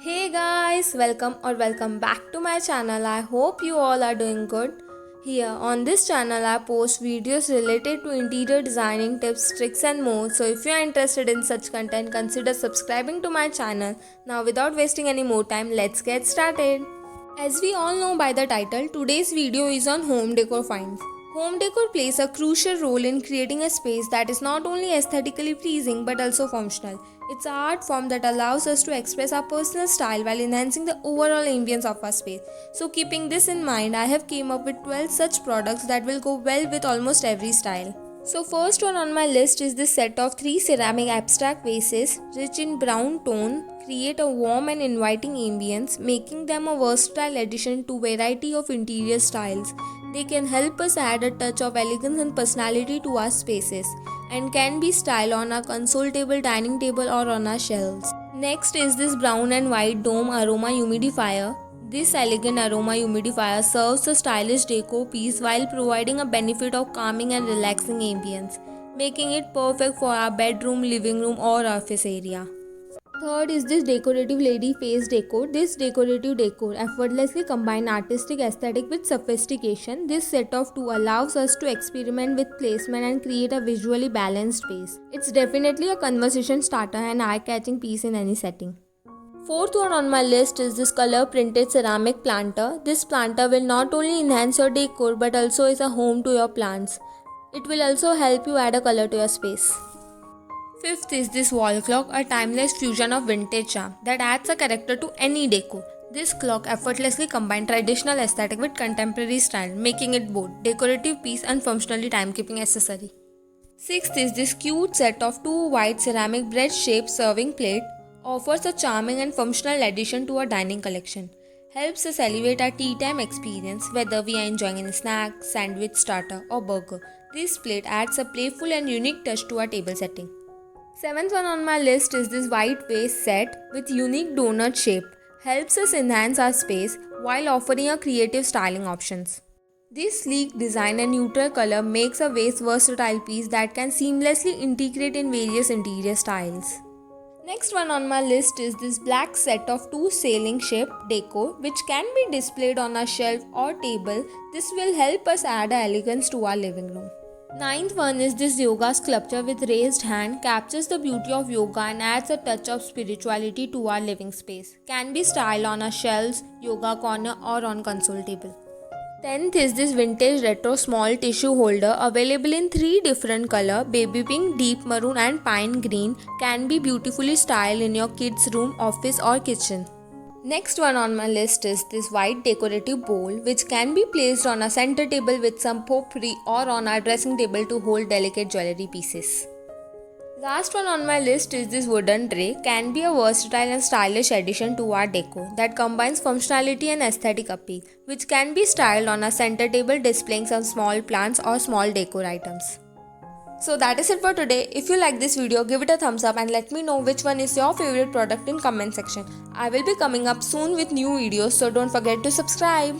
Hey guys, welcome back to my channel. I hope you all are doing good. Here on this channel I post videos related to interior designing tips, tricks and more. So if you are interested in such content, consider subscribing to my channel. Now without wasting any more time, let's get started. As we all know by the title, today's video is on home decor finds. Home decor plays a crucial role in creating a space that is not only aesthetically pleasing but also functional. It's an art form that allows us to express our personal style while enhancing the overall ambience of our space. So keeping this in mind, I have came up with 12 such products that will go well with almost every style. So first one on my list is this set of 3 ceramic abstract vases rich in brown tone, create a warm and inviting ambience, making them a versatile addition to variety of interior styles. They can help us add a touch of elegance and personality to our spaces and can be styled on our console table, dining table or on our shelves. Next is this brown and white dome aroma humidifier. This elegant aroma humidifier serves a stylish decor piece while providing a benefit of calming and relaxing ambience, making it perfect for our bedroom, living room or office area. Third is this decorative lady face decor. This decorative decor effortlessly combines artistic aesthetic with sophistication. This set of two allows us to experiment with placement and create a visually balanced space. It's definitely a conversation starter and eye-catching piece in any setting. Fourth one on my list is this color printed ceramic planter. This planter will not only enhance your decor but also is a home to your plants. It will also help you add a color to your space. Fifth is this wall clock, a timeless fusion of vintage charm that adds a character to any decor. This clock effortlessly combines traditional aesthetic with contemporary style, making it both decorative piece and functionally time-keeping accessory. Sixth is this cute set of 2 white ceramic bread-shaped serving plate. Offers a charming and functional addition to our dining collection. Helps us elevate our tea time experience whether we are enjoying a snack, sandwich, starter or burger. This plate adds a playful and unique touch to our table setting. Seventh one on my list is this white vase set with unique donut shape. Helps us enhance our space while offering a creative styling options. This sleek design and neutral color makes a vase versatile piece that can seamlessly integrate in various interior styles. Next one on my list is this black set of 2 sailing ship decor which can be displayed on a shelf or table. This will help us add elegance to our living room. Ninth one is this yoga sculpture with raised hand, captures the beauty of yoga and adds a touch of spirituality to our living space. Can be styled on our shelves, yoga corner or on console table. 10th is this vintage retro small tissue holder available in 3 different color, baby pink, deep maroon and pine green. Can be beautifully styled in your kids room, office or kitchen. Next one on my list is this white decorative bowl which can be placed on a center table with some potpourri or on our dressing table to hold delicate jewelry pieces. Last one on my list is this wooden tray. Can be a versatile and stylish addition to our decor that combines functionality and aesthetic appeal, which can be styled on a center table displaying some small plants or small decor items. So that is it for today. If you like this video, give it a thumbs up and let me know which one is your favorite product in comment section. I will be coming up soon with new videos, so don't forget to subscribe.